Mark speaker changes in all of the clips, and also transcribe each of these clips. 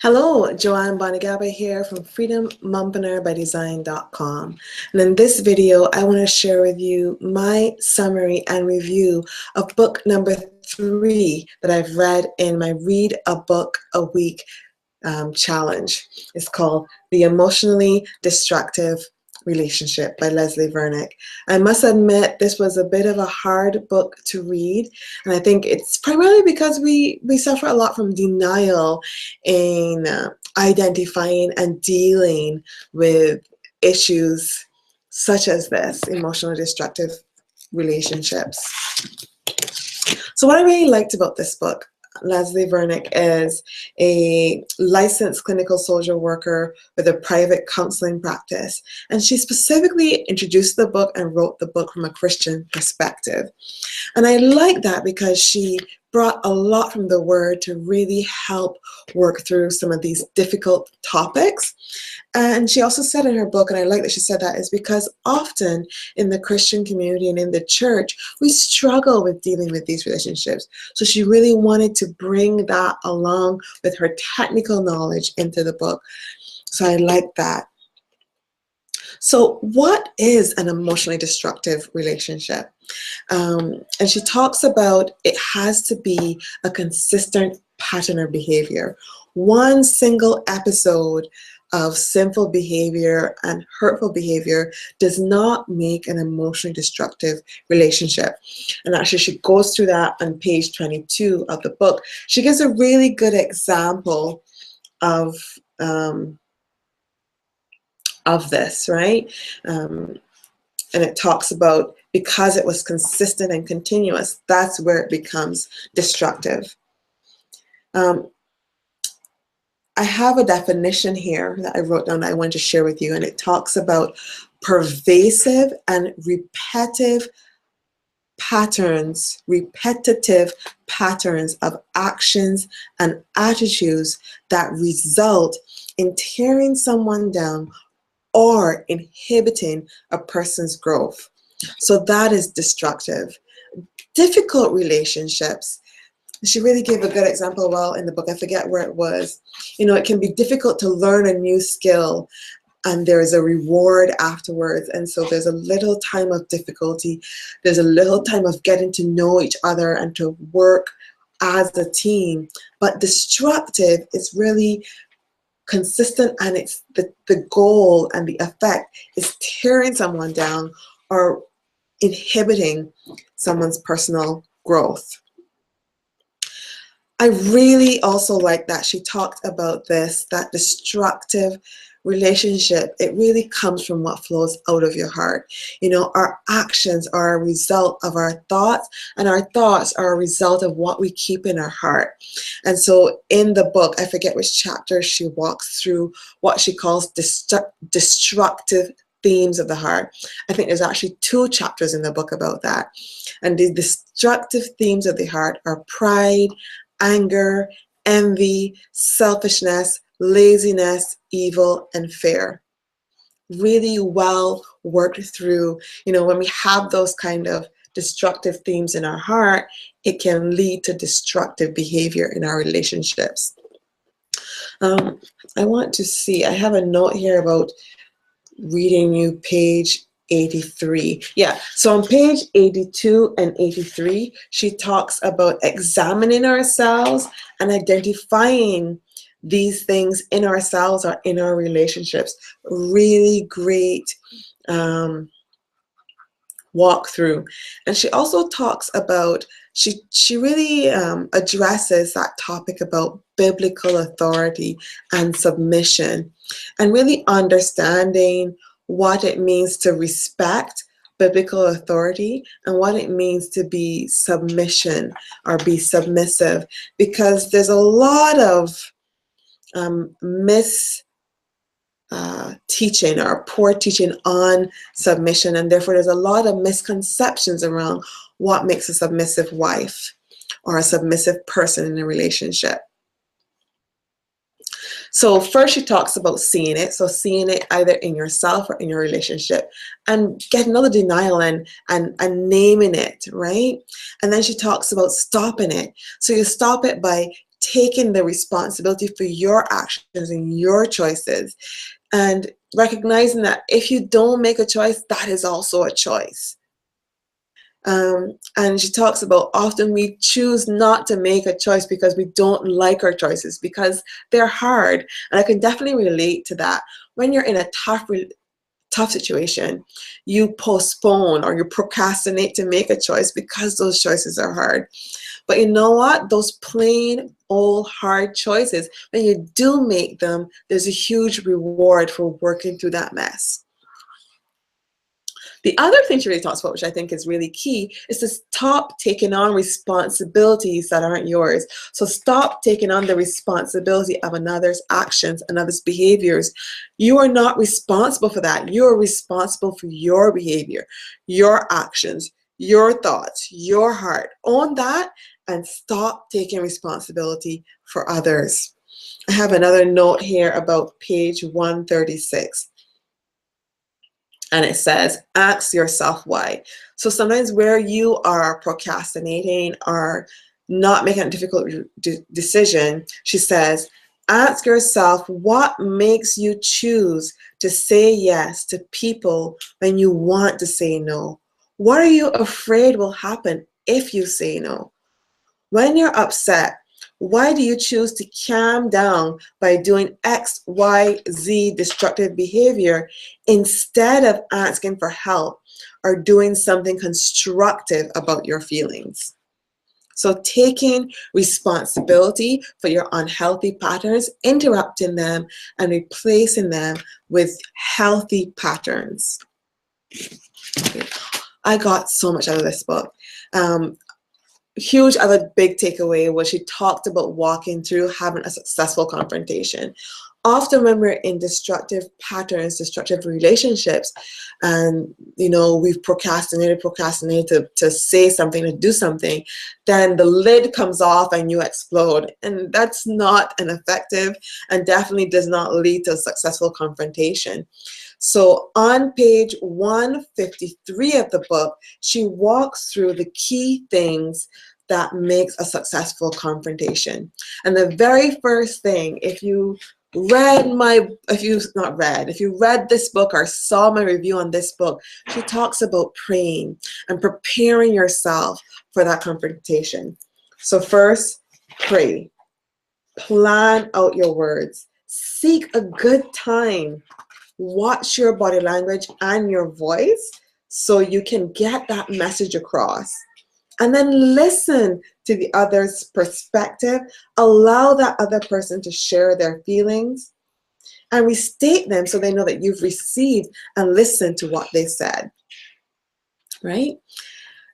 Speaker 1: Hello, Joanne Bonigaba here from freedommompreneur-by-design.com. And in this video, I want to share with you my summary and review of book number 3 that I've read in my Read a Book a Week challenge. It's called The Emotionally Destructive Relationship by Leslie Vernick. I must admit this was a bit of a hard book to read, and I think it's primarily because we suffer a lot from denial in identifying and dealing with issues such as this, emotionally destructive relationships. So what I really liked about this book, Leslie Vernick is a licensed clinical social worker with a private counseling practice, and she specifically introduced the book and wrote the book from a Christian perspective. And I like that because she brought a lot from the Word to really help work through some of these difficult topics. And she also said in her book, and I like that she said that, is because often in the Christian community and in the church, we struggle with dealing with these relationships. So she really wanted to bring that along with her technical knowledge into the book. So I like that. So what is an emotionally destructive relationship? And she talks about it has to be a consistent pattern of behavior. One single episode of sinful behavior and hurtful behavior does not make an emotionally destructive relationship. And actually she goes through that on page 22 of the book. She gives a really good example of this, right? And it talks about because it was consistent and continuous, that's where it becomes destructive. I have a definition here that I wrote down that I want to share with you, and it talks about pervasive and repetitive patterns of actions and attitudes that result in tearing someone down or inhibiting a person's growth. So that is destructive. Difficult relationships. She really gave a good example well in the book. I forget where it was. You know, it can be difficult to learn a new skill and there is a reward afterwards. And so there's a little time of difficulty. There's a little time of getting to know each other and to work as a team. But destructive is really consistent, and it's the goal and the effect is tearing someone down or inhibiting someone's personal growth. I really also like that she talked about this, that destructive relationship, it really comes from what flows out of your heart. You know, our actions are a result of our thoughts, and our thoughts are a result of what we keep in our heart. And so in the book, I forget which chapter, she walks through what she calls destructive themes of the heart. I think there's actually 2 chapters in the book about that. And the destructive themes of the heart are pride, anger, envy, selfishness, laziness, evil, and fear. Really well worked through. You know, when we have those kind of destructive themes in our heart, it can lead to destructive behavior in our relationships. I want to see, I have a note here about reading you page 83. Yeah, so on page 82 and 83, she talks about examining ourselves and identifying these things in ourselves or in our relationships. Really great walkthrough. And she also talks about, she really addresses that topic about biblical authority and submission, and really understanding what it means to respect biblical authority and what it means to be submission or be submissive, because there's a lot of teaching or poor teaching on submission, and therefore there's a lot of misconceptions around what makes a submissive wife or a submissive person in a relationship. So first she talks about seeing it, so seeing it either in yourself or in your relationship, and getting another denial and naming it, right? And then she talks about stopping it. So you stop it by taking the responsibility for your actions and your choices, and recognizing that if you don't make a choice, that is also a choice. And she talks about often we choose not to make a choice because we don't like our choices, because they're hard. And I can definitely relate to that. When you're in a tough situation, you postpone or you procrastinate to make a choice because those choices are hard. But you know what? Those plain old hard choices, when you do make them, there's a huge reward for working through that mess. The other thing she really talks about, which I think is really key, is to stop taking on responsibilities that aren't yours. So stop taking on the responsibility of another's actions, another's behaviors. You are not responsible for that. You are responsible for your behavior, your actions, your thoughts, your heart. Own that and stop taking responsibility for others. I have another note here about page 136. And it says, ask yourself why. So sometimes where you are procrastinating or not making a difficult decision, she says, ask yourself what makes you choose to say yes to people when you want to say no. What are you afraid will happen if you say no? When you're upset, why do you choose to calm down by doing X, Y, Z destructive behavior instead of asking for help or doing something constructive about your feelings? So taking responsibility for your unhealthy patterns, interrupting them, and replacing them with healthy patterns. Okay. I got so much out of this book. Huge other big takeaway was she talked about walking through having a successful confrontation. Often when we're in destructive patterns, destructive relationships, and we've procrastinated to say something, to do something, then the lid comes off and you explode. And that's not an effective and definitely does not lead to a successful confrontation. So on page 153 of the book, she walks through the key things that makes a successful confrontation. And the very first thing, if you read this book or saw my review on this book, she talks about praying and preparing yourself for that confrontation. So first, pray. Plan out your words. Seek a good time. Watch your body language and your voice so you can get that message across. And then listen to the other's perspective. Allow that other person to share their feelings and restate them so they know that you've received and listened to what they said, right?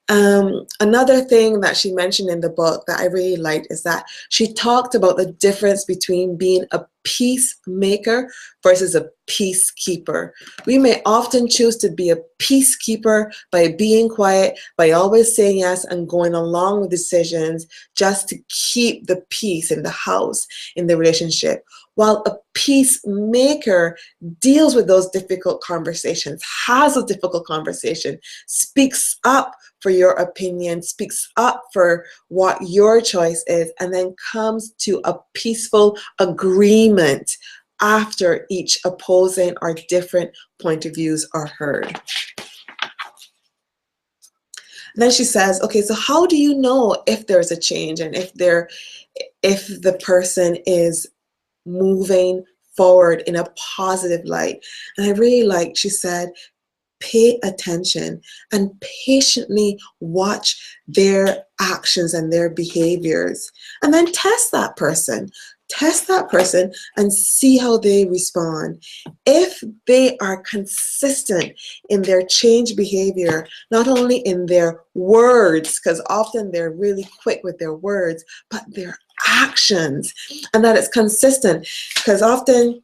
Speaker 1: Another thing that she mentioned in the book that I really liked is that she talked about the difference between being a peacemaker versus a peacekeeper. We may often choose to be a peacekeeper by being quiet, by always saying yes and going along with decisions just to keep the peace in the house, in the relationship. While a peacemaker deals with those difficult conversations, has a difficult conversation, speaks up for your opinion, speaks up for what your choice is, and then comes to a peaceful agreement after each opposing or different point of views are heard. And then she says, okay, so how do you know if there's a change and if the person is moving forward in a positive light? And I really liked, she said, pay attention and patiently watch their actions and their behaviors. And then test that person. Test that person and see how they respond. If they are consistent in their change behavior, not only in their words, because often they're really quick with their words, but their actions, and that it's consistent, because often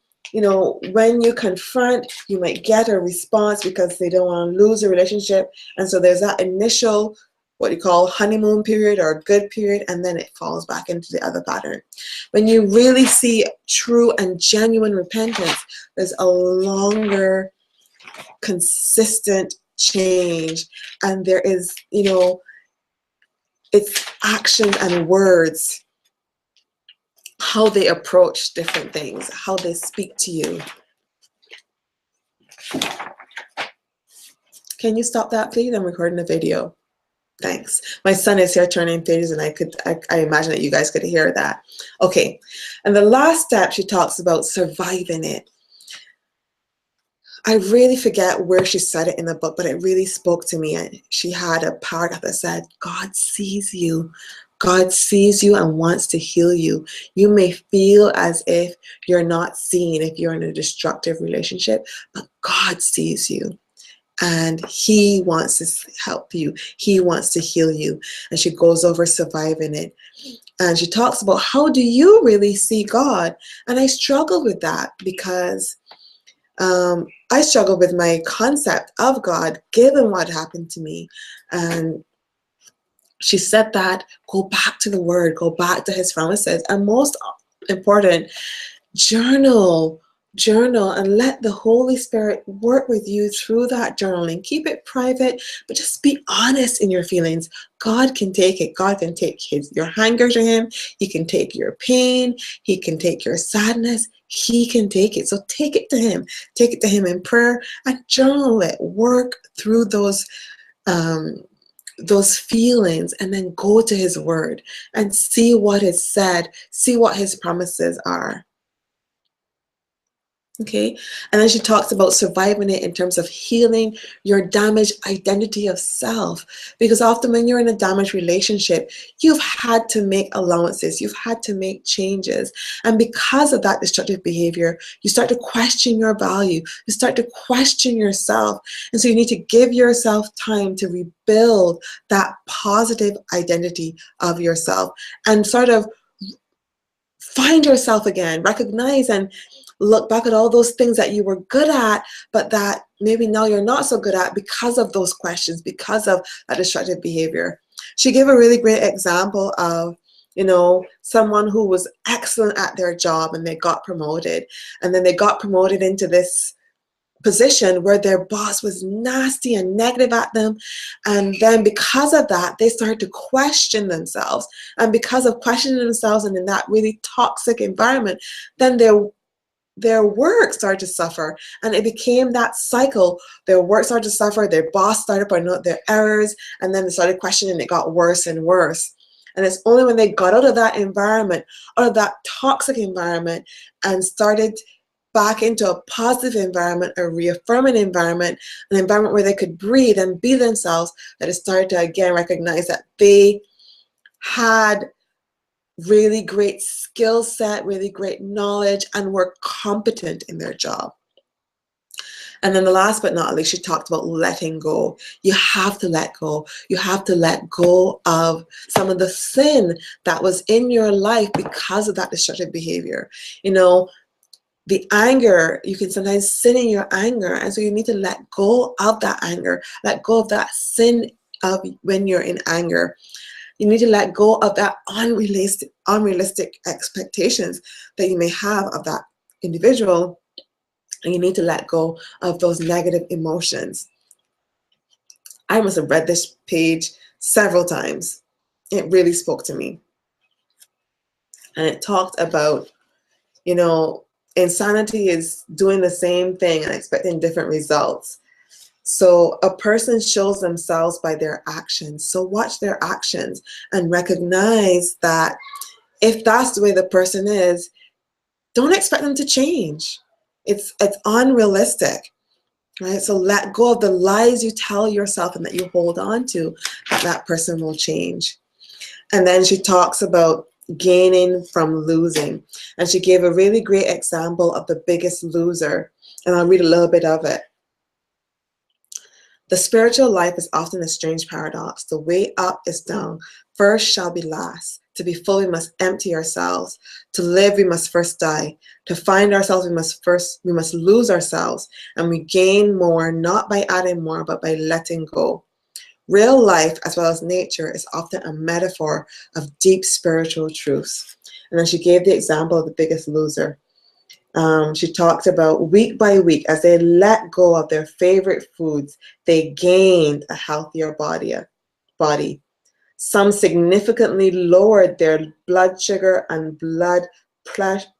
Speaker 1: when you confront, you might get a response because they don't want to lose a relationship. And so there's that initial, what you call honeymoon period or good period, and then it falls back into the other pattern. When you really see true and genuine repentance, there's a longer, consistent change. And there is, it's actions and words how they approach different things, how they speak to you. Can you stop that, please? I'm recording a video. Thanks. My son is here turning pages, and I imagine that you guys could hear that. Okay. And the last step, she talks about surviving it. I really forget where she said it in the book, but it really spoke to me. And she had a paragraph that said, God sees you. God sees you and wants to heal you. You may feel as if you're not seen if you're in a destructive relationship, but God sees you. And he wants to help you. He wants to heal you. And she goes over surviving it. And she talks about, how do you really see God? And I struggle with that because I struggle with my concept of God, given what happened to me. And she said that, go back to the Word, go back to his promises. And most important, journal and let the Holy Spirit work with you through that journaling. Keep it private, but just be honest in your feelings. God can take it. God can take your anger to him. He can take your pain. He can take your sadness. He can take it. So take it to him. Take it to him in prayer and journal it. Work through those feelings, and then go to his word and see what is said. See what his promises are. Okay, and then she talks about surviving it in terms of healing your damaged identity of self. Because often when you're in a damaged relationship, you've had to make allowances, you've had to make changes. And because of that destructive behavior, you start to question your value, you start to question yourself. And so you need to give yourself time to rebuild that positive identity of yourself and sort of find yourself again, recognize and look back at all those things that you were good at, but that maybe now you're not so good at because of those questions, because of that destructive behavior. She gave a really great example of, someone who was excellent at their job and they got promoted. And then they got promoted into this position where their boss was nasty and negative at them. And then because of that, they started to question themselves. And because of questioning themselves and in that really toxic environment, then their work started to suffer, and it became that cycle. Their work started to suffer, their boss started pointing out their errors, and then they started questioning, and it got worse and worse. And it's only when they got out of that environment, out of that toxic environment, and started back into a positive environment, a reaffirming environment, an environment where they could breathe and be themselves, that it started to again recognize that they had really great skill set, really great knowledge, and were competent in their job. And then the last but not least, she talked about letting go. You have to let go. You have to let go of some of the sin that was in your life because of that destructive behavior. The anger, you can sometimes sin in your anger, and so you need to let go of that anger, let go of that sin of when you're in anger. You need to let go of that unrealistic expectations that you may have of that individual, and you need to let go of those negative emotions. I must have read this page several times. It really spoke to me. And it talked about, insanity is doing the same thing and expecting different results. So a person shows themselves by their actions. So watch their actions and recognize that if that's the way the person is, don't expect them to change. It's unrealistic, right? So let go of the lies you tell yourself and that you hold on to, that person will change. And then she talks about gaining from losing. And she gave a really great example of the biggest loser. And I'll read a little bit of it. The spiritual life is often a strange paradox. The way up is down. First shall be last. To be full, we must empty ourselves. To live, we must first die. To find ourselves, we must lose ourselves. And we gain more, not by adding more, but by letting go. Real life, as well as nature, is often a metaphor of deep spiritual truths. And then she gave the example of the biggest loser. She talked about week by week, as they let go of their favorite foods, they gained a healthier body. Some significantly lowered their blood sugar and blood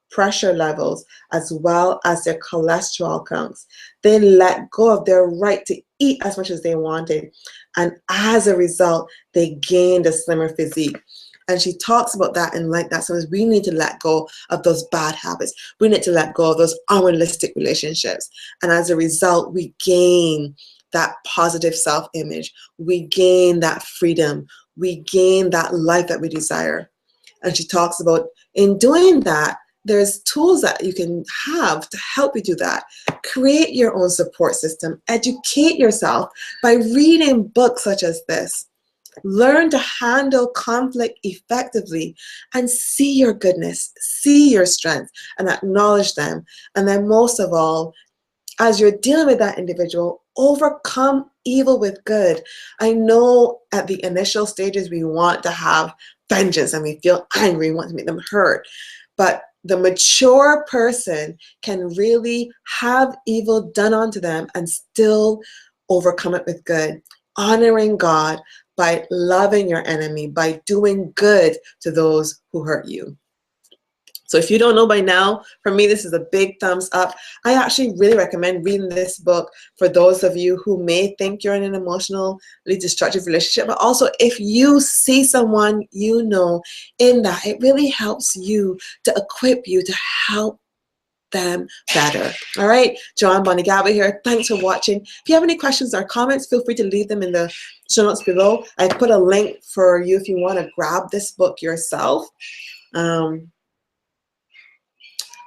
Speaker 1: pressure levels as well as their cholesterol counts. They let go of their right to eat as much as they wanted, and as a result, they gained a slimmer physique. And she talks about that in like that. So we need to let go of those bad habits. We need to let go of those unrealistic relationships. And as a result, we gain that positive self-image. We gain that freedom. We gain that life that we desire. And she talks about in doing that, there's tools that you can have to help you do that. Create your own support system. Educate yourself by reading books such as this. Learn to handle conflict effectively and see your goodness, see your strength, and acknowledge them. And then most of all, as you're dealing with that individual, overcome evil with good. I know at the initial stages we want to have vengeance and we feel angry, we want to make them hurt. But the mature person can really have evil done onto them and still overcome it with good. Honoring God by loving your enemy, by doing good to those who hurt you. So if you don't know by now, for me, this is a big thumbs up. I actually really recommend reading this book for those of you who may think you're in an emotionally destructive relationship, but also if you see someone you know in that, it really helps you to equip you to help them better. All right, Joanne Bonnie-Gaba here. Thanks for watching. If you have any questions or comments, feel free to leave them in the show notes below. I put a link for you if you want to grab this book yourself.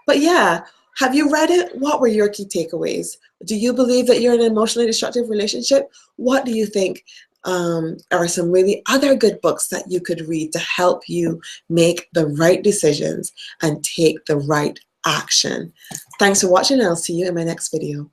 Speaker 1: But yeah, have you read it? What were your key takeaways? Do you believe that you're in an emotionally destructive relationship? What do you think are some really other good books that you could read to help you make the right decisions and take the right action? Thanks for watching, and I'll see you in my next video.